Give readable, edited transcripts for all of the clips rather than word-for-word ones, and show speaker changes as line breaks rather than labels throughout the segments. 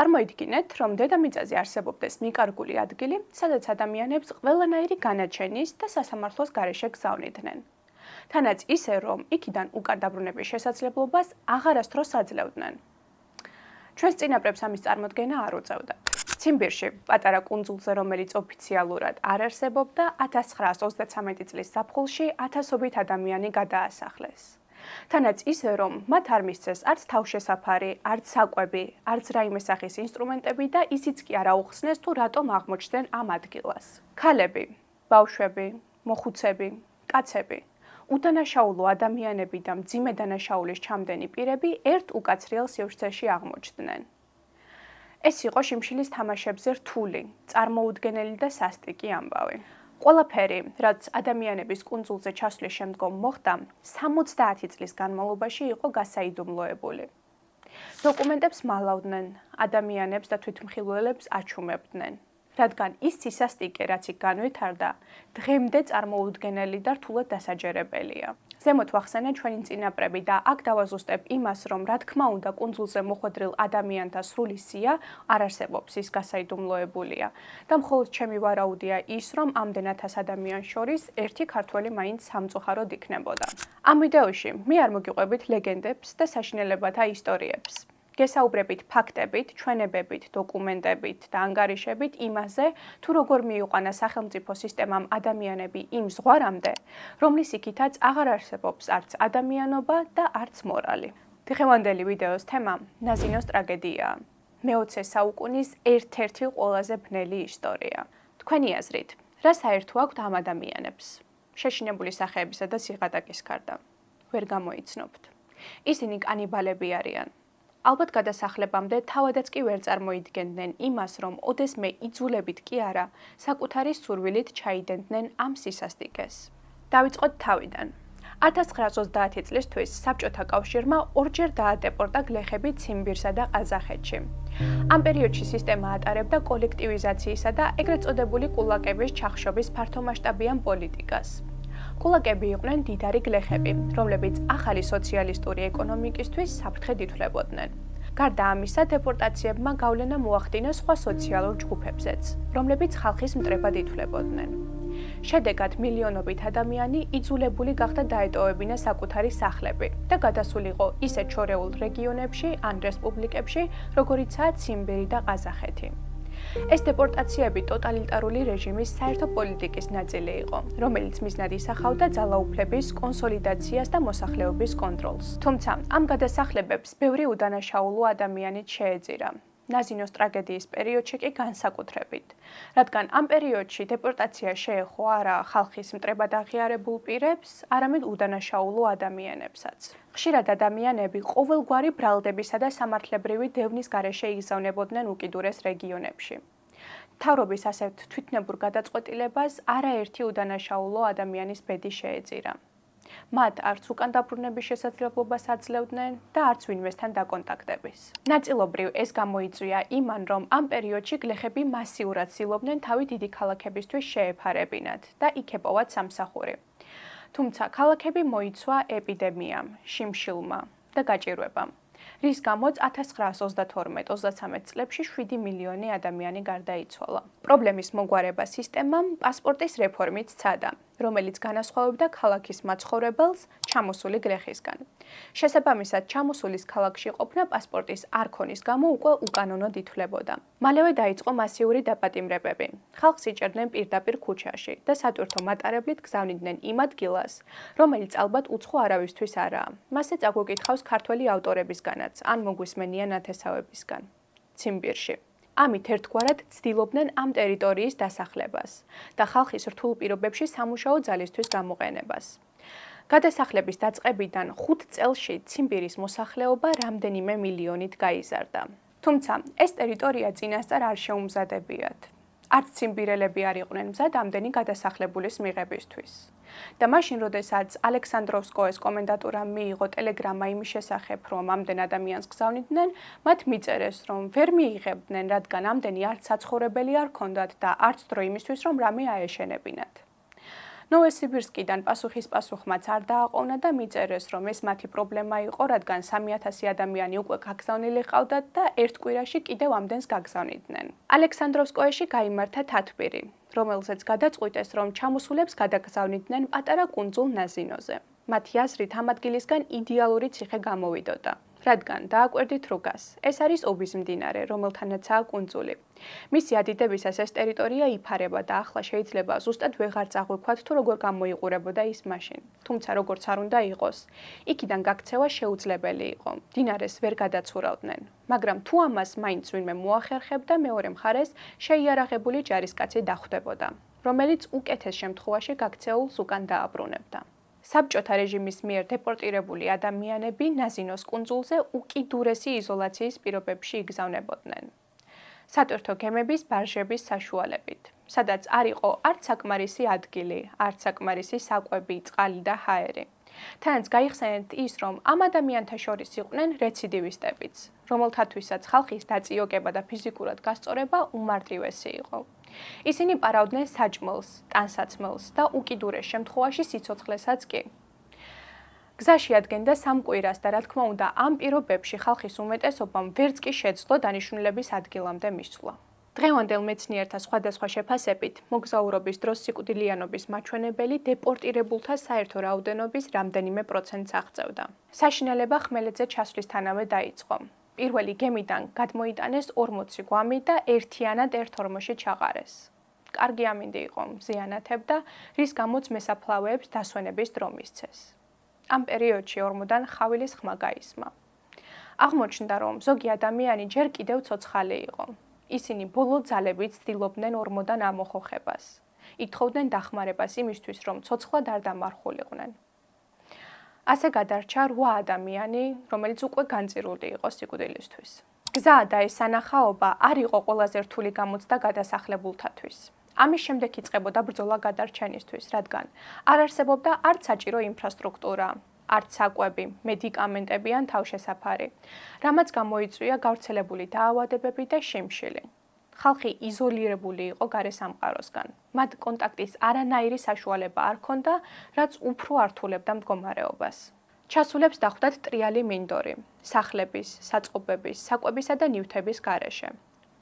წარმოიდგინეთ, რომ დედამიწაზე არსებობდეს მიკარგული ადგილი, სადაც ადამიანებს ყველანაირი განაჩენის და სასამართლოს გარეშე გზავნიდნენ. თანაც ისე, რომ იქიდან უკან დაბრუნების შესაძლებლობას აღარასდროს აძლევდნენ. ჩვენს წინაპრებს ამის წარმოდგენა არ უწევდათ. ციმბირში, პატარა კუნძულზე, რომელიც ოფიციალურად არ არსებობდა, 1933 წლის ზაფხულში ათასობით ადამიანი გადაასახლეს. თანაც ისე, რომ მათ არ მისცეს არც თავშესაფარი, არც საკვები, არც რაიმე სახის ინსტრუმენტები და ისიც კი არ აუხსნეს თუ რატომ აღმოჩნდნენ ამ ადგილას. ქალები, ბავშვები, მოხუცები, კაცები, უდანაშაულო ადამიანები და მძიმე დანაშაულის ჩამდენი პირები ერთ უკაცრიელ სივრცეში აღმოჩნდნენ. ეს იყო შიმშილის თამაშებზე რთული, წარმოუდგენელი და სასტიკი ამბავი. ყველაფერი, რაც ადამიანების კუნძულზე ჩასვლის შემდგომ მოხდა, 70 წლის განმავლობაში იყო გასაიდუმლოებული. დოკუმენტებს მალავდნენ, ადამიანებს და თვითმხილველებს აჩუმებდნენ, რადგან ის სისასტიკე, რაც იქ განვითარდა, დღემდე წარმოუდგენელი და რთულად დასაჯერებელია. ზემოთ ვახსენე ჩვენი წინაპრები და აქ დავაზუსტებ იმას, რომ რა თქმა უნდა კუნძულზე მოხვედრილ ადამიანთა სრული სია არ არსებობს, ის გასაიდუმლოებულია და მხოლოდ ჩემი ვარაუდია ის, რომ ამდენად ადამიანს შორის ერთი ქართველი მაინც სამწუხაროდ იქნებოდა. ამ ვიდეოში მე არ მოგიყვებით ლეგენდებს და საშინელებათა ისტორიებს. გესაუბრებით ფაქტებით, ჩვენებებით, დოკუმენტებით და ანგარიშებით იმაზე, თუ როგორ მიიყვანა სახელმწიფო სისტემამ ადამიანები იმ ზღვარამდე, რომლის იქითაც აღარ არსებობს არც ადამიანობა და არც მორალი. დღევანდელი ვიდეოს თემა ნაზინოს ტრაგედიაა. მე-20 საუკუნის ერთ-ერთი ყველაზე ბნელი ისტორია. თქვენი აზრით, რა საერთო აქვთ ამ ადამიანებს? შეშინებული სახეებისა და სიღატაკის გარდა. ვერ გამოიცნობთ. ისინი კანიბალები არიან. ალბათ გადასახლებამდე თავადაც კი ვერ წარმოიდგენდნენ იმას, რომ ოდესმე იძულებით კი არა, საკუთარი სურვილით ჩაიდენდნენ ამ სისასტიკეს. დავიწყოთ თავიდან. 1930 წლისთვის საბჭოთა კავშირმა ორჯერ დაადეპორტა გლეხები ციმბირსა და ყაზახეთში. ამ პერიოდში სისტემა ატარებდა კოლექტივიზაციისა და ეგრეთ წოდებული კულაკების ჩახშობის ფართომასშტაბიან პოლიტიკას. კულაკები იყვნენ დიდარი გლეხები, რომლებიც ახალი სოციალისტური ეკონომიკისთვის საფრთხედ ითვლებოდნენ. გარდა ამისა, დეპორტაციებმა გავლენა მოახდინა სხვა სოციალურ ჯგუფებზეც, რომლებიც ხალხის მტრებად ითვლებოდნენ. შედეგად მილიონობით ადამიანი იძულებული გახდა დაეტოვებინა საკუთარი სახლები და გადასულიყო ისეთ შორეულ რეგიონებში ან რესპუბლიკებში, როგორიცაა ციმბირი და ყაზახეთი. ეს დეპორტაციები ტოტალიტარული რეჟიმის საერთო პოლიტიკის ნაწილი იყო, რომელიც მიზნად ისახავდა ძალაუფლების კონსოლიდაციას და მოსახლეობის კონტროლს. თუმცა, ამ გადასახლებებს ბევრი უდანაშაულო ადამიანით შეეძირა. ნაზინოს ტრაგედიის პერიოდში კი განსაკუთრებით, რადგან ამ პერიოდში დეპორტაცია შეეხო არა ხალხის მტრებად აღიარებულ პირებს, არამედ უდანაშაულო ადამიანებსაც. ხშირად ადამიანები ყოველგვარი ბრალდებისა და სამართლებრივი დევნის გარეშე იგზავნებოდნენ უკიდურეს რეგიონებში. მთავრობის ასეთ თვითნებურ გადაწყვეტილებას არაერთი უდანაშაულო ადამიანის ბედი შეეძირა. მათ არც უკან დაბრუნების შესაძლებლობას აძლევდნენ და არც ვინმესთან დაკონტაქტების. ნაწილობრივ ეს გამოიწვია იმან, რომ ამ პერიოდში გლეხები მასიურად ცდილობდნენ თავი დიდი ქალაქებისთვის შეეფარებინათ და იქ ეპოვათ სამსახური. თუმცა ქალაქები მოიცვა ეპიდემიამ, შიმშილმა და გაჭირვებამ, რის გამოც 1932-33 წლებში 7 მილიონი ადამიანი გარდაიცვალა. პრობლემის მოგვარება სისტემამ პასპორტის რეფორმით სცადა, რომელიც განასხვავებდა ქალაქის მაცხოვრებელს ჩამოსული გლეხისგან. შესაბამისად, ჩამოსულის ქალაქში ყოფნა პასპორტის არ ქონის გამო უკვე უკანონოდ ითვლებოდა. მალევე დაიწყო მასიური დაპატიმრებები. ხალხს იჭერდნენ პირდაპირ ქუჩაში და სატვირთო მატარებლით გზავნიდნენ იმ ადგილას, რომელიც ალბათ უცხო არავისთვის არაა. მასზე წაგვიკითხავს ქართველი ავტორებისგანაც, ან მოგვისმენია ნათესავებისგან. ციმბირში. ამით ერთგვარად ცდილობდნენ ამ ტერიტორიის დასახლებას და ხალხის რთულ პირობებში სამუშაო ძალისთვის გამოყენებას. გადასახლების დაწყებიდან 5 წელში ციმბირის მოსახლეობა რამდენიმე მილიონით გაიზარდა. თუმცა ეს ტერიტორია წინასწარ არ შეუმზადებიათ. არც ციმბირელები არ იყვნენ მზად ამდენი გადასახლებულის მიღებისთვის. და მაშინ, როდესაც ალექსანდროვსკოეს კომენდატურამ მიიღო ტელეგრამა იმის შესახებ, რომ ამდენ ადამიანს გზავნიდნენ, მათ მიწერეს, რომ ვერ მიიღებდნენ, რადგან ამდენი არც საცხოვრებელი არ ჰქონდათ და არც დრო იმისთვის, რომ რამე აეშენებინათ. ნოვოსიბირსკიდან პასუხის პასუხმაც არ დააყოვნა და მიწერეს, რომ ეს მათი პრობლემა იყო, რადგან 3000 ადამიანი უკვე გაგზავნილი ჰყავდათ და ერთ კვირაში კიდევ ამდენს გაგზავნიდნენ. ალექსანდროვსკოეში გაიმართა თათბირი, რომელზეც გადაწყვიტეს, რომ ჩამოსულებს გადაგზავნიდნენ პატარა კუნძულ ნაზინოზე. მათი აზრით, ამ ადგილისგან idეალური ციხე გამოვიდოდა. რადგან დააკვირდით რუგას, ეს არის ობის მდინარე, რომელთანაცაა კუნძული. მისი ადიდებისას ეს ტერიტორია იფარება და ახლა შეიძლება ზუსტად ვეღარ წაღვიქვათ, თუ როგორ გამოიყურებოდა ის მაშინ. თუმცა როგორც არ უნდა იყოს, იქიდან გაქცევა შეუძლებელი იყო. მდინარეს ვერ გადაცურავდნენ, მაგრამ თუ ამას მაინც ვინმე მოახერხებდა, მეორე მხარეს შეიარაღებული ჯარისკაცი დახვდებოდა, რომელიც უკეთეს შემთხვევაში გაქცეულს უკან დააბრუნებდა. საბჭოთა რეჟიმის მიერ დეპორტირებული ადამიანები ნაზინოს კუნძულზე უკიდურესი იზოლაციის პირობებში იგზავნებოდნენ. სატვირთო გემების ბარჟების საშუალებით, სადაც არ იყო არც საკმარისი ადგილი, არც საკმარისი საკვები, წყალი და ჰაერი. თანაც გაიხსენეთ ის, რომ ამ ადამიანთა შორის იყვნენ რეციდივისტებიც, რომელთათვისაც ხალხის დაწიოკება და ფიზიკურად გასწორება უმარტივესი იყო. ისინი პარავდნენ საჭმელს, ტანსაცმელს და უკიდურეს შემთხვევაში სიცოცხლესაც კი. გზაში ადგენდა 3 კვირას და რა თქმა უნდა, ამ პირობებში ხალხის უმეტესობამ ვერც კი შეძლო დანიშნულების ადგილამდე მისვლა. დღევანდელ მეცნიერთა სხვადასხვა შეფასებით, მოგზაურობის დროს სიკვდილიანობის მაჩვენებელი დეპორტირებულთა საერთო რაოდენობის რამდენიმე პროცენტს აღწევდა. საშინელება ხმელეთზე ჩასვლისთანავე დაიწყო. პირველი გემიდან გადმოიტანეს 40 გვამი და ერთიანად ერთ ორმოში ჩაყარეს. კარგი ამინდი იყო, მზიანათებდა, რის გამოც მესაფლავეებს დასვენების დრო მისცეს. ამ პერიოდში ორმოდან ხავილის ხმა გაისმა. აღმოჩნდა, რომ ზოგი ადამიანი ჯერ კიდევ ცოცხალი იყო. ისინი ბოლო ძალებით ცდილობდნენ ორმოდან ამოხოხებას. ითხოვდნენ დახმარებას იმისთვის, რომ ცოცხლად არ დამარხულიყვნენ. ასე გადარჩა 8 ადამიანი, რომელიც უკვე განწირული იყო სიკვდილისთვის. გზა და ეს სანახაობა არ იყო ყველაზე რთული გამოცდა გადასახლებულთათვის. ამის შემდეგ იწყებოდა ბრძოლა გადარჩენისთვის, რადგან არ არსებობდა არც საჭირო ინფრასტრუქტურა, არც საკვები, მედიკამენტები ან თავშესაფარი, რამაც გამოიწვია გავრცელებული დაავადებები და შიმშილი. ხალხი იზოლირებული იყო გარესამყაროსგან. მათ კონტაქტის არანაირი საშუალება არ ჰქონდა, რაც უფრო ართულებდა მდგომარეობას. ჩასულებს დახვდათ ტრიალი მინდორი, სახლების, საწყობების, საკვებისა და ნივთების გარეშე.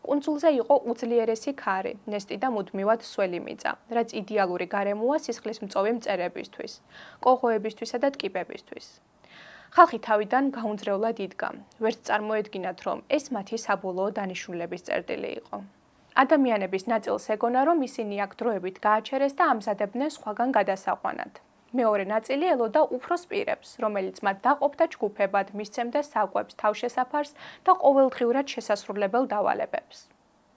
კუნძულზე იყო უძლიერესი ქარი, ნესტი და მუდმივად სველი მიწა, რაც იდეალური გარემოა სისხლისმწოვი მწერებისთვის, კოღოებისთვისა და ტკიპებისთვის. ხალხი თავიდან გაუნձრევლად იდგა, ვერც წარმოედგინათ, რომ ეს მათი საბოლოო დანიშნულების წერტილი იყო. ადამიანების ნაწილს ეგონა, რომ ისინი აქ დროებით გააჩერეს და ამზადებდნენ სხვაგან გადასაყვანად. მეორე ნაწილი ელოდა უფროს პირებს, რომელიც მათ დაყოფდა ჯგუფებად, მისცემდა საკვებს, თავშესაფარს და ყოველდღიურად შესასრულებელ დავალებებს.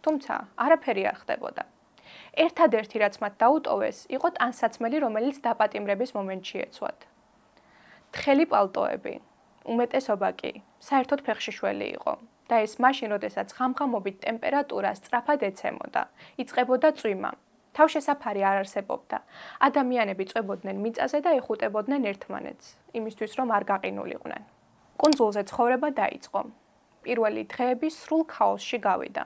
თუმცა არაფერი არ ხდებოდა. ერთადერთი, რაც მათ დაუტოვეს, იყო ტანსაცმელი, რომელიც დაპატიმრების მომენტში ეცვათ. თხელი პალტოები, უმეტესობა კი, საერთოდ ფეხშიშველი იყო და ეს მაშინ, როდესაც ღამღამობით ტემპერატურა სწრაფად ეცემოდა, იწყებოდა წვიმა. თავშესაფარი არ არსებობდა. ადამიანები წვებოდნენ მიწაზე და ეხუტებოდნენ ერთმანეთს, იმისთვის რომ არ გაყინულიყვნენ. კუნძულზე ცხოვრება დაიწყო. პირველი დღეები სრულ ქაოსში გავიდა.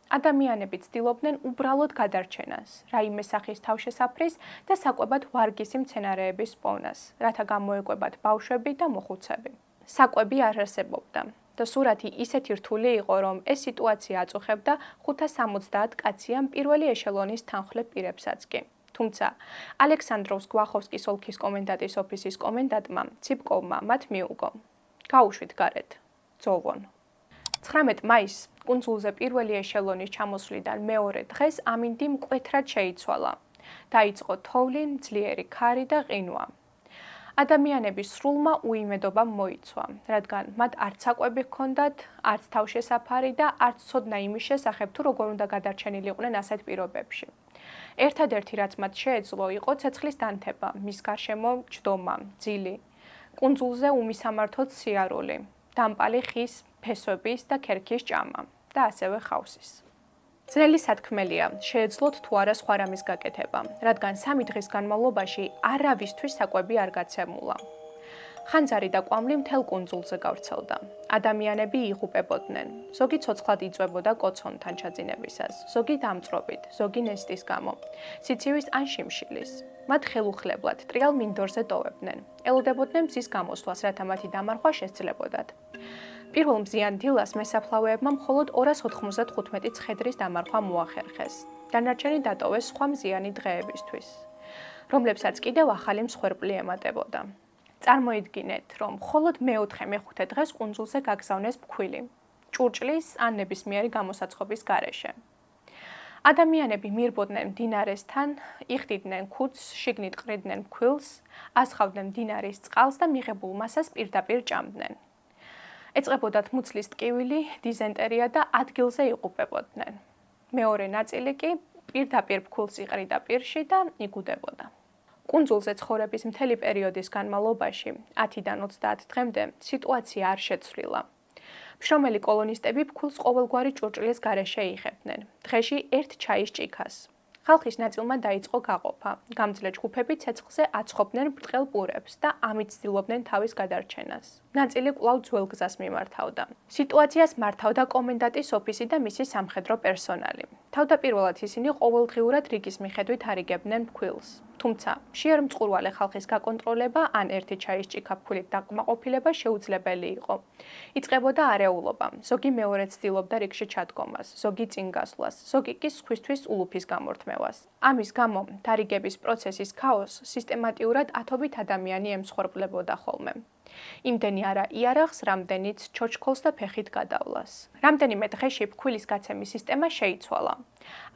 ადამიანები ცდილობდნენ უბრალოდ გადარჩენას, რაიმე სახის თავშესაფრის და საკვებად ვარგისი მცენარეების პოვნას, რათა გამოეკვებათ ბავშვები და მოხუცები. საკვები არ არსებობდა და სურათი ისეთი რთული იყო, რომ ეს სიტუაცია აწუხებდა 570 კაციან პირველი ეშელონის თანხლებ პირებსაც კი. თუმცა ალექსანდროვსკ-ვახოვსკის ოლქის კომენდანტის ოფისის კომენდანტმა ციპკოვმა მათ მიუგო. გაუშვით გარეთ, ძოვონ. 19 მაისს კუნძულზე პირველი ეშელონის ჩამოსვლიდან მეორე დღეს ამინდი მკვეთრად შეიცვალა. დაიწყო თოვლი, ძლიერი ქარი და ყინვა. ადამიანების სრულმა უიმედობამ მოიცვა, რადგან მათ არც საკვები ჰქონდათ, არც თავშესაფარი და არც ცოდნა იმის შესახებ, თუ როგორ უნდა გადარჩენილიყვნენ ასეთ პირობებში. ერთადერთი, რაც მათ შეეძლო, იყო ცეცხლის დანთება, მის გარშემო ჯდომა, ძილი, კუნძულზე უმისამართოდ სიარული, დამპალი ხის, ფესვების და ქერქის ჭამა და ასევე ხავსის. ძნელი სათქმელია, შეეძლოთ თუ არა სხვა რამის გაკეთება, რადგან 3 დღის განმავლობაში არავისთვის საკვები არ გაცემულა. ხანძარი და კვამლი მთელ კუნძულზე გავრცელდა. ადამიანები იღუპებოდნენ. ზოგი ცოცხლად იწვებოდა კოცონთან ჩაძინებისას, ზოგი დამწრობით, ზოგი ნესტის გამო, სიცივის ან შიმშილის. მათ ხელუხლებლად ტრიალ მინდორზე ტოვებდნენ. ელოდებოდნენ მზის გამოსვლას, რათა მათი დამარხვა შესძლებოდათ. პირველ მზიან დილას მესაფლავეებმა მხოლოდ 295 ცხედრის დამარხვა მოახერხეს. დანარჩენი დატოვეს სხვა მზიანი დღეებისთვის, რომლებსაც კიდევ ახალი მსხვერპლი ემატებოდა. წარმოიდგინეთ, რომ მხოლოდ მეოთხე მეხუთე დღეს კუნძულზე გაგზავნეს ფქვილი, ჭურჭლის ან ნებისმიერი გამოსაცხობის გარეშე. ადამიანები მირბოდნენ მდინარესთან, იხდიდნენ ქუდს, შიგნით ყრიდნენ ფქვილს, ასხავდნენ მდინარის წყალს და მიღებულ მასას პირდაპირ ჭამდნენ. ეწყებოდათ მუცლის ტკივილი, დიზენტერია და ადგილზე იღუპებოდნენ. მეორე ნაწილი კი პირდაპირ ფქვილს იყრიდა პირში და იგუდებოდა. კუნძულზე ცხოვრების მთელი პერიოდის განმავლობაში, 10-დან 30 დღემდე, სიტუაცია არ შეცვლილა. მშრომელი კოლონისტები ფქვილს ყოველგვარი ჭურჭლის გარეშე იღებდნენ, დღეში ერთ ჩაის ჭიქას. ხალხის ნაწილმა დაიწყო გაყოფა, გამძლე ჯგუფები ცეცხლზე აცხობდნენ ბრტყელ პურებს და ამით ცდილობდნენ თავის გადარჩენას. ნაწილი კვლავ ძველ გზას მიმართავდა. სიტუაციას მართავდა კომენდანტის ოფისი და მისი სამხედრო პერსონალი. თავდაპირველად ისინი ყოველდღიურად რიგის მიხედვით არიგებდნენ ფქვილს. თუმცა, მშიერ მწყურვალე ხალხის გაკონტროლება ან ერთი ჩაის ჭიქა ფქვილით დაკმაყოფილება შეუძლებელი იყო. იწყებოდა არეულობა, ზოგი მეორე ცდილობდა რიგში ჩადგომას, ზოგი წინ გასვლას, ზოგი კი სხვისთვის ულუფის გამორთმევას. ამის გამო, დარიგების პროცესის ქაოსს სისტემატიურად ათობით ადამიანი ემსხვერპლებოდა ხოლმე. იმდენი არა იარაღს, რამდენიც ჩოჩქოლს და ფეხით გადავლას. რამდენიმე დღეში ფქვილის გაცემის სისტემა შეიცვალა.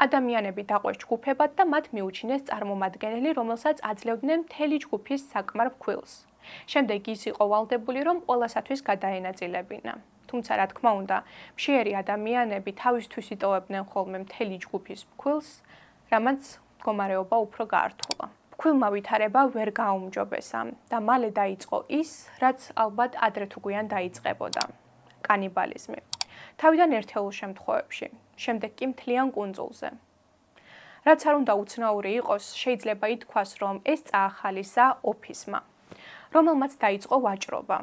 ადამიანები დაყვეს ჯგუფებად და მათ მიუჩინეს წარმომადგენელი, რომელსაც აძლევდნენ მთელი ჯგუფის საკმარ ფქვილს. შემდეგ ის იყო ვალდებული, რომ ყველასათვის გადაენაწილებინა. თუმცა, რა თქმა უნდა, მშიერი ადამიანები თავისთვის იტოვებდნენ ხოლმე მთელი ჯგუფის ფქვილს, რამაც მდგომარეობა უფრო გაართულა. ფქვილმა ვითარება ვერ გააუმჯობესა და მალე დაიწყო ის, რაც ალბათ ადრე თუ გვიან დაიწყებოდა – კანიბალიზმი. თავიდან ერთეულ შემთხვევებში, შემდეგ კი მთლიან კუნძულზე. რაც არ უნდა უცნაური იყოს, შეიძლება ითქვას, რომ ეს წაახალისა ოფისმა, რომელმაც დაიწყო ვაჭრობა,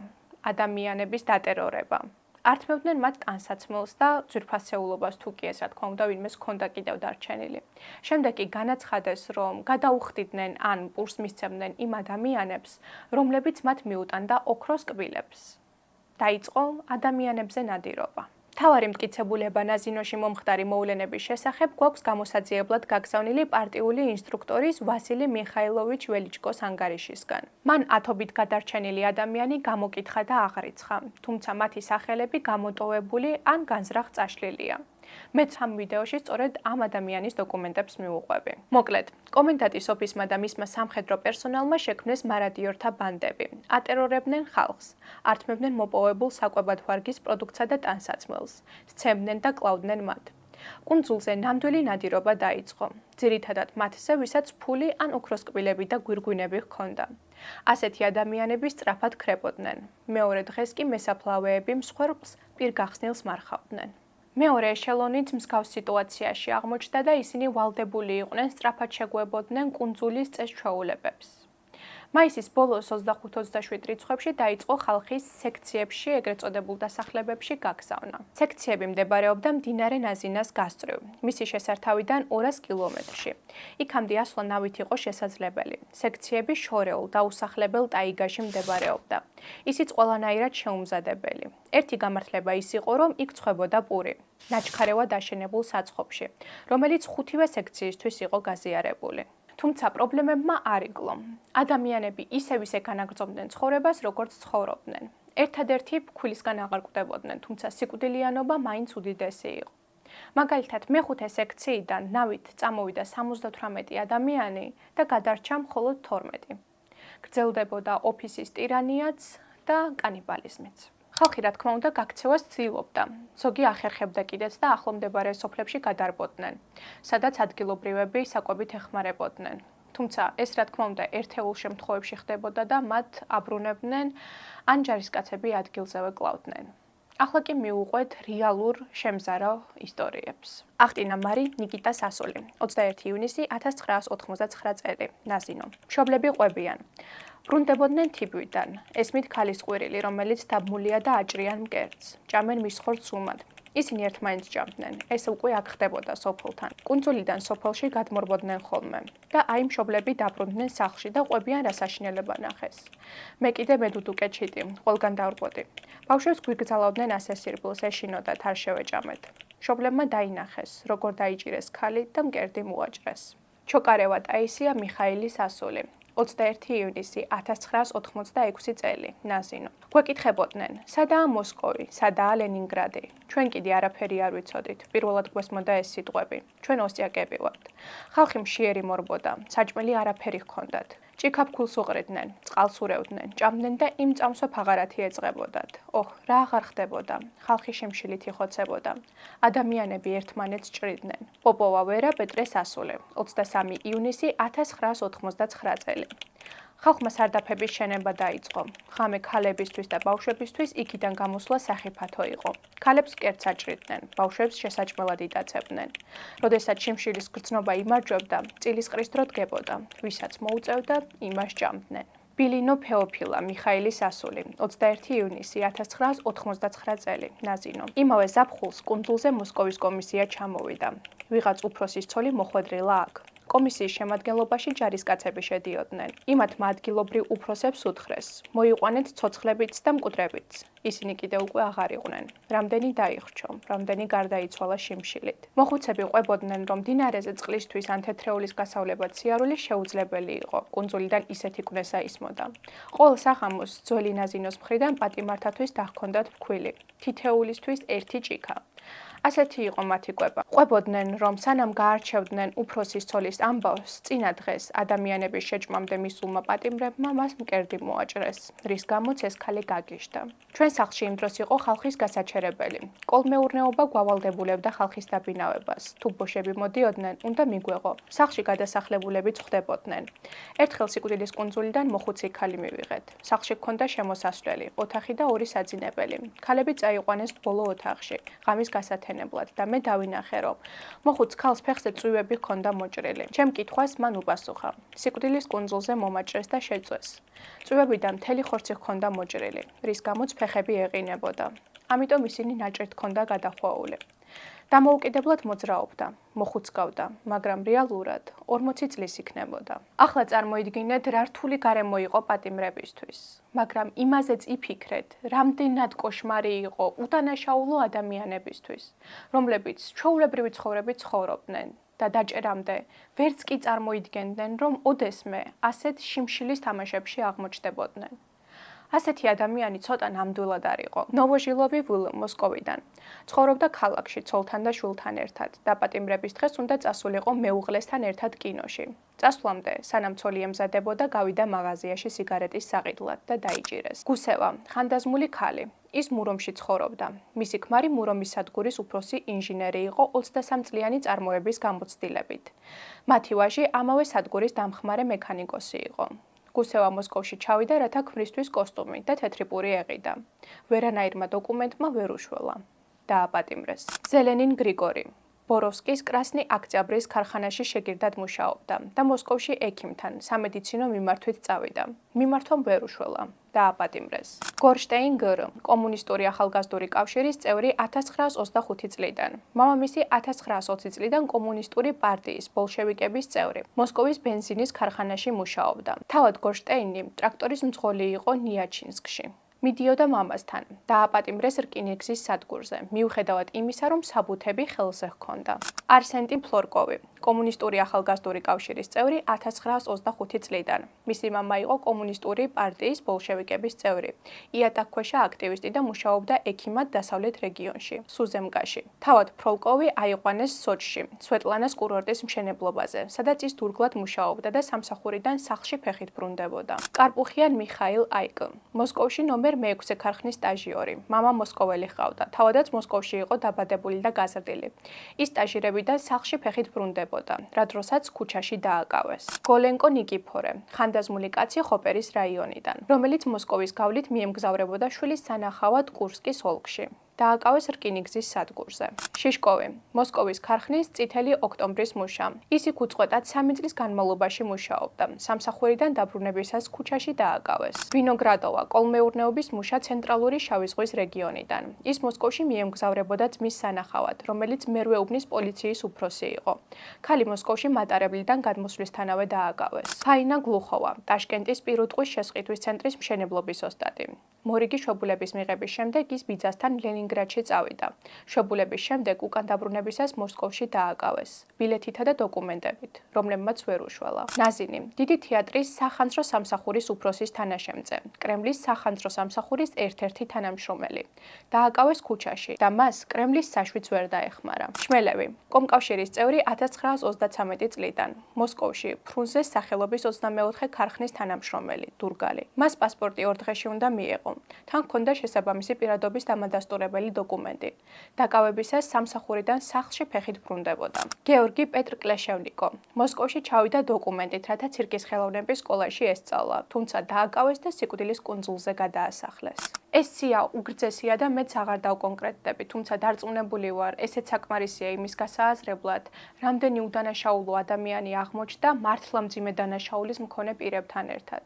ადამიანების დატერორება. ართმევდნენ მათ ტანსაცმელს და ძვირფასეულობას თუ კი ეს, რა თქმა უნდა, ვინმეს ჰქონდა კიდევ დარჩენილი. შემდეგ კი განაცხადეს, რომ გადაუხდიდნენ ან პურს მისცემდნენ იმ ადამიანებს, რომლებიც მათ მიუტანდა ოქროს კბილებს. დაიწყო ადამიანებზე ნადირობა. მთავარი მტკიცებულება ნაზინოში მომხდარი მოვლენების შესახებ გვაქვს გამოსაძიებლად გაგზავნილი პარტიული ინსტრუქტორის ვასილი მიხაილოვიჩ ველიჩკოს ანგარიშისგან. მან ათობით გადარჩენილი ადამიანი გამოკითხა და აღრიცხა, თუმცა მათი სახელები გამოტოვებული ან განზრახ წაშლილია. მეც ამ ვიდეოში სწორედ ამ ადამიანის დოკუმენტებს მივუყვები. მოკლედ, კომენდანტის ოფისმა და მისმა სამხედრო პერსონალმა შექმნეს მარადიორთა ბანდები. ატერორებდნენ ხალხს, ართმევდნენ მოპოვებულ საკვებად ვარგის პროდუქტსა და ტანსაცმელს, სცემდნენ და კლავდნენ მათ. კუნძულზე ნამდვილი ნადირობა დაიწყო. ძირითადად მათზე, ვისაც ფული ან ოქროს კბილები და გვირგვინები ჰქონდა. ასეთი ადამიანები სწრაფად ქრებოდნენ. მეორე დღეს კი მესაფლავეები მსხვერპლს პირგახსნილს მარხავდნენ. მეორე ეშელონიც მსგავს სიტუაციაში აღმოჩნდა და ისინი ვალდებული იყვნენ სწრაფად შეგვებოდნენ კუნძულის წეს-ჩვეულებებს. მაისის ბოლოს 25-27 რიცხვებში დაიწყო ხალხის სექციებში, ეგრეთ წოდებულ დასახლებებში გაგზავნა. სექციები მდებარეობდა მდინარე ნაზინას გასწვრივ, მისი შესართავიდან 200 კილომეტრში. იქამდე ასვლა ნავით იყო შესაძლებელი. სექციები შორეულ, დაუსახლებელ ტაიგაში მდებარეობდა. ისიც ყველანაირად შეუმზადებელი. ერთი გამართლება ის იყო, რომ იქ ცხებოდა პური, ნაჩქარევად აშენებულ საცხობში, რომელიც ხუთივე სექციისთვის იყო გაზიარებული. თუმცა პრობლემებმა არ იკლო. ადამიანები ისევ ისე განაგრძობდნენ ცხოვრებას, როგორც ცხოვრობდნენ. ერთადერთი ფქვილისგან აღარ კვდებოდნენ, თუმცა სიკვდილიანობა მაინც უდიდესი იყო. მაგალითად, მეხუთე სექციიდან ნავით წამოვიდა 78 ადამიანი და გადარჩა მხოლოდ 12. გრძელდებოდა ოფისის ტირანიაც და კანიბალიზმიც. ხალხი, რა თქმა უნდა, გაქცევას ცდილობდა. ზოგი ახერხებდა კიდეც და ახლომდებარე სოფლებში გადარბოდნენ, სადაც ადგილობრივები საკვებით ეხმარებოდნენ. თუმცა ეს, რა თქმა უნდა, ერთეულ შემთხვევებში ხდებოდა და მათ აბრუნებდნენ ან ჯარისკაცები ადგილზევე კლავდნენ. ახლა კი მივუყვეთ რეალურ შემზარავ ისტორიებს. აღტინა მარი ნიკიტა სასული, 21 ივნისი 1999 წელი, ნაზინო. მშობლები ყვებიან. ბრუნდებოდნენ თიბვიდან, ესმით ქალის ყვირილი, რომელიც დაბმულია და აჭრიან მკერდს, ჭამენ მის ხორცს უმად. ისინი ერთმანეთს ჭამდნენ, ეს უკვე აქ ხდებოდა სოფელთან. კუნძულიდან სოფელში გადმორბოდნენ ხოლმე და აი მშობლები დაბრუნდნენ სახლში და ყვებიან რა საშინელება ნახეს. მე კიდე მედუდუკე ჩიტი, ყველგან დავრბოდი. ბავშვებს გვიგზავნოდნენ ასე სირბილს, ეშინოდათ, არ შევეჭამეთ. მშობლებმა დაინახეს, როგორ დაიჭირეს ქალი და მკერდი მოაჭრეს. ჩოკარევა ტაისია მიხაილის ასული. 21 ივნისი 1986 წელი, ნაზინო. გვეკითხებოდნენ, სადაა მოსკოვი, სადაა ლენინგრადი. ჩვენ კიდე არაფერი არ ვიცოდით. პირველად გვესმოდა ეს სიტყვები. ჩვენ ოსიაკები ვართ. ხალხი მშიერი მორბოდა, საჭმელი არაფერი ჰქონდათ. ჭიქაფქულს უყრიდნენ, წყალს ურევდნენ, ჭამდნენ და იმ წამსვე ფაღარათი ეწყებოდათ. ოჰ, რა აღარ ხდებოდა. ხალხი შიმშილით იხოცებოდა. ადამიანები ერთმანეთს ჭრიდნენ. პოპოვა ვერა პეტრეს ასული, 23 ივნისი 1989 წელი. ხალხმა სარდაფების შენება დაიწყო. ღამე ქალებისთვის და ბავშვებისთვის იქიდან გამოსვლა სახიფათო იყო. ქალებს მკერდს აჭრიდნენ, ბავშვებს შესაჭმელად იტაცებდნენ. როდესაც შიმშილის გრძნობა იმარჯვებდა, წილისყრის დრო დგებოდა, ვისაც მოუწევდა, იმას ჭამდნენ. ბილინო ფეოფილა მიხაილის ასული, 21 ივნისი 1989 წელი, ნაზინო. იმავე ზაფხულს კუნძულზე მოსკოვის კომისია ჩამოვიდა. ვიღაც უფროსის ცოლი მოხვედრილა აქ. კომისიის შემადგენლობაში ჯარისკაცები შედიოდნენ. იმათმა ადგილობრივ უფროსებს უთხრეს, მოიყვანეთ ცოცხლებიც და მკვდრებიც. ისინი კიდე უკვე აღარ იყვნენ. რამდენი დაიხრჩო, რამდენი გარდაიცვალა შიმშილით. მოხუცები ყვებოდნენ, რომ მდინარეზე წყლისთვის ან თეთრეულის გასავლებად სიარული შეუძლებელი იყო. კუნძულიდან ისეთი კვნესა ისმოდა. ყოველ საღამოს ძველი ნაზინოს მხრიდან პატიმართათვის დაჰქონდათ ფქვილი. თითეულისთვის ერთი ჭიქა. ასეთი იყო მათი კვება. ყვებოდნენ, რომ სანამ გაარჩევდნენ უფროსის ცოლის ამბავს, წინა დღეს ადამიანების შეჭმამდე მისულმა პატიმრებმა მას მკერდი მოაჭრეს, რის გამოც ეს ქალი გაგიჟდა. ჩვენ სახლში იმ დროს იყო ხალხის გასაჩერებელი. კოლმეურნეობა გვავალდებულებდა ხალხის დაბინავებას. თუ ბოშები მოდიოდნენ, უნდა მიგვეღო. სახლში გადასახლებულებიც ხვდებოდნენ. ერთხელ სიკვდილის კუნძულიდან მოხუცი ქალი მივიღეთ. სახლში ჰქონდა შემოსასვლელი, ოთახი და ორი საძინებელი. ქალები წაიყვანეს ბოლო ოთახში, ღამის გასათენებლად და მე დავინახე, რომ მოხუც ქალს ფეხზე წვივები ჰქონდა მოჭრილი. ჩემ კითხვას მან უპასუხა. სიკვდილის კუნძულზე მომაჭრეს და შეწვეს. წვივებიდან მთელი ხორცი ჰქონდა მოჭრილი, რის გამოც ფეხები ეყინებოდა. ამიტომ ისინი ნაჭრით ჰქონდა გადახვეული. დამოუკიდებლად მოძრაობდა, მოხუცკავდა, მაგრამ რეალურად 40 წლის იქნებოდა. ახლა წარმოიდგინეთ, რა რთული გარემო იყო პატიმრებისთვის. მაგრამ იმაზეც იფიქრეთ, რამდენად კოშმარი იყო უდანაშაულო ადამიანებისთვის, რომლებიც ჩვეულებრივი ცხოვრებით ცხოვრობდნენ და დაჭერამდე ვერც კი წარმოიდგენდნენ, რომ ოდესმე ასეთ შიმშილის თამაშებში აღმოჩნდებოდნენ. ასეთი ადამიანი ცოტა ნამდვილად არ იყო. ნოვოჟილოვი ვილ მოსკოვიდან. ცხოვრობდა ქალაქში ცოლთან და შვილთან ერთად და პატიმრების დღეს უნდა წასულიყო მეუღლესთან ერთად კინოში. წასვლამდე, სანამ ცოლი ემზადებოდა, გავიდა მაღაზიაში სიგარეტის საყიდლად და დაიჭირეს. გუსევა, ხანდაზმული ქალი. ის მურომში ცხოვრობდა. მისი ქმარი მურომის სადგურის უფროსი ინჟინერი იყო 23 წლიანი წარმოების გამოცდილებით. მათი ვაჟი ამავე სადგურის დამხმარე მექანიკოსი იყო. გუსევა მოსკოვში ჩავიდა, რათა ქმრისთვის კოსტუმი და თეთრი პური ეყიდა. ვერანაირმა დოკუმენტმა ვერ უშველა. დააპატიმრეს. ზელენინ გრიგორი. ბოროვსკის კრასნი ოქტიაბრის ქარხანაში შეგირდად მუშაობდა და მოსკოვში ექიმთან სამედიცინო მიმართვით წავიდა. მიმართვამ ვერ უშველა. დააპატიმრეს. გორშტეინ გრ. კომუნისტური ახალგაზრდული კავშირის წევრი 1925 წლიდან. მამამისი 1920 წლიდან კომუნისტური პარტიის ბოლშევიკების წევრი. მოსკოვის ბენზინის ქარხანაში მუშაობდა. თავად გორშტეინი ტრაქტორის მძღოლი იყო ნიაჩინსკში. მიდიოდა მამასთან. დააპატიმრეს რკინიგზის სადგურზე, მიუხედავად იმისა, რომ საბუთები ხელზე ჰქონდა. არსენტი ფლორკოვი, კომუნისტური ახალგაზრდული კავშირის წევრი 1925 წლიდან. მისი მამა იყო კომუნისტური პარტიის ბოლშევიკების წევრი, იატაკქვეშა აქტივისტი და მუშაობდა ექიმად დასავლეთ რეგიონში, სუზემკაში. თავად ფროლკოვი აიყვანეს სოჩში, სვეტლანას კურორტის მშენებლობაზე, სადაც ის დურგლად მუშაობდა და სამსახურიდან სახლში ფეხით ბრუნდებოდა. კარპუხიან მიხაილ აიკ, მოსკოვში ნომერ მე-6 ქარხნის სტაჟიორი. მამა მოსკოველი ჰყავდა, თავადაც მოსკოვში იყო დაბადებული და გაზრდილი. ის სტაჟირებიდან სახლში ფეხით ბრუნდებოდა, რა დროსაც ქუჩაში დააკავეს. გოლენკო ნიკიფორე, ხანდაზმული კაცი ხოპერის რაიონიდან, რომელიც მოსკოვის გავლით მიემგზავრებოდა შვილის სანახავად კურსკის ოლქში. დააკავეს რკინიგზის სადგურზე. შიშკოვი, მოსკოვის ქარხნის წითელი ოქტომბრის მუშა. ის იქ უწყვეტად 3 წლის განმავლობაში მუშაობდა. სამსახურიდან დაბრუნებისას ქუჩაში დააკავეს. ვინოგრადოვა, კოლმეურნეობის მუშა ცენტრალური შავი ზღვის რეგიონიდან. ის მოსკოვში მიემგზავრებოდა ძმის სანახავად, რომელიც მერვეუბნის პოლიციის უფროსი იყო. ქალი მოსკოვში მატარებლიდან გადმოსვლისთანავე დააკავეს. ფაინა გლუხოვა, ტაშკენტის პირუტყვის შესყიდვის ცენტრის მშენებლობის ოსტატი. მორიგი შვებულების მიღების შემდეგ ის ბიძასთან ლენინგრადში წავიდა. შვებულების შემდეგ უკან დაბრუნებისას მოსკოვში დააკავეს, ბილეთითა და დოკუმენტებით, რომლებმაც ვერ უშველა. ნაზინი, დიდი თეატრის სახანძრო სამსახურის უფროსის თანაშემწე, კრემლის სახანძრო სამსახურის ერთ-ერთი თანამშრომელი. დააკავეს ქუჩაში და მას კრემლის საშვიც ვერ დაეხმარა. შმელევი, კომკავშირის წევრი 1933 წლიდან, მოსკოვში, ფრუნზეს სახელობის 24 ქარხნის თანამშრომელი, დურგალი. მას პასპორტი 2 დღეში უნდა მიეღო. თან ჰქონდა შესაბამისი პირადობის დამადასტურებელი დოკუმენტი. დაკავებისას სამსახურიდან სახლში ფეხით ბრუნდებოდა. გეორგი პეტრ კლეშევნიკო, მოსკოვში ჩავიდა დოკუმენტით, რათა ცირკის ხელოვნების სკოლაში ესწავლა, თუმცა დააკავეს და სიკვდილის კუნძულზე გადაასახლეს. ეს სია უგრძესია და მეც აღარ დავკონკრეტდები, თუმცა დარწმუნებული ვარ, ესეც საკმარისია იმის გასააზრებლად, რამდენი უდანაშაულო ადამიანი აღმოჩნდა მართლა მძიმე დანაშაულის მქონე პირებთან ერთად,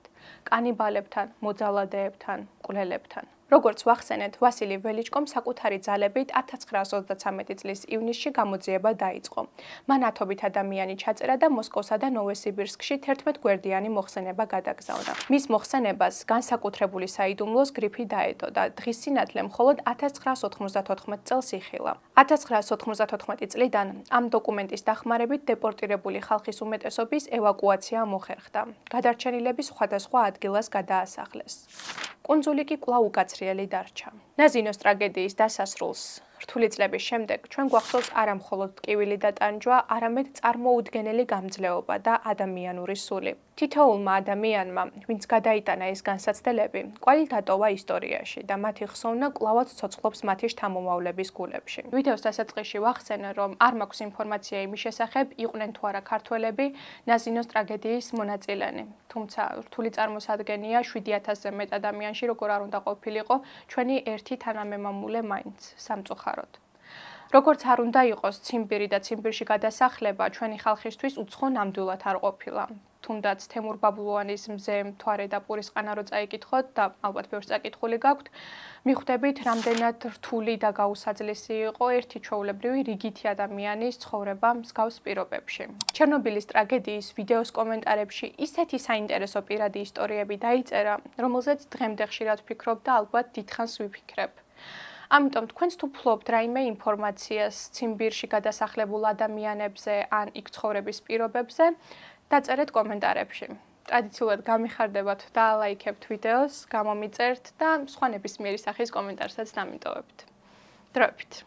კანიბალებთან, მოძალადეებთან, მკვლელებთან. როგორც ვახსენეთ, ვასილი ველიჩკომ საკუთარი ძალებით 1933 წლის ივნისში გამოძიება დაიწყო. მან ათობით ადამიანი ჩაწერა და მოსკოვსა და ნოვოსიბირსკში 11 გვერდიანი მოხსენება გადაგზავნა. მის მოხსენებას განსაკუთრებული საიდუმლოს გრიფი დაედო და დღის სინათლე მხოლოდ 1994 წელს იხილა. 1994 წლიდან ამ დოკუმენტის დახმარებით დეპორტირებული ხალხის უმეტესობის ევაკუაცია მოხერხდა. გადარჩენილები სხვადასხვა ადგილას გადაასახლეს. კუნძული კი კვლავ უკაცრიელი დარჩა. ნაზინოს ტრაგედიის დასასრულს რთული წლების შემდეგ ჩვენ გვახსოვს არა მხოლოდ ტკივილი და ტანჯვა, არამედ წარმოუდგენელი გამძლეობა და ადამიანური სული. თითოეულმა ადამიანმა, ვინც გადაიტანა ეს განსაცდელები, კვალი დატოვა ისტორიაში და მათი ხსოვნა კვლავაც ცოცხლობს მათი შთამომავლების გულებში. ვიდეოს დასაწყისში ვახსენე, რომ არ მაქვს ინფორმაცია იმის შესახებ, იყვნენ თუ არა ქართველები ნაზინოს ტრაგედიის მონაწილენი. თუმცა რთული წარმოსადგენია 7000-ზე მეტ ადამიანში როგორ არ უნდა ყოფილიყო ჩვენი ერთი თანამემამულე მაინც სამწუხაროდ. როგორც არ უნდა იყოს ციმბირი და ციმბირში გადასახლება ჩვენი ხალხისთვის უცხო ნამდვილად არ ყოფილა. თუნდაც თემურ ბაბლუანის მზე მთვარე და პურისყანა რო წაიკითხოთ და ალბათ ბევრს წაკითხული გაქვთ, მიხვდებით რამდენად რთული და გაუსაძლისი იყო ერთი ჩვეულებრივი რიგითი ადამიანის ცხოვრება მსგავს პირობებში. ჩერნობილის ტრაგედიის ვიდეოს კომენტარებში ისეთი საინტერესო პირადი ისტორიები დაიწერა, რომელზეც დღემდე ხშირად ვფიქრობ და ალბათ დიდხანს ვიფიქრებ. ამიტომ თქვენც თუ ფლობთ რაიმე ინფორმაციას ციმბირში გადასახლებულ ადამიანებზე ან იქ ცხოვრების პირობებზე, დაწერეთ კომენტარებში. ტრადიციულად გამიხარდებათ და ალაიქებთ ვიდეოს, გამომიწერთ და სხვა ნებისმიერი სახის კომენტარსაც დამიტოვებთ. დროებით!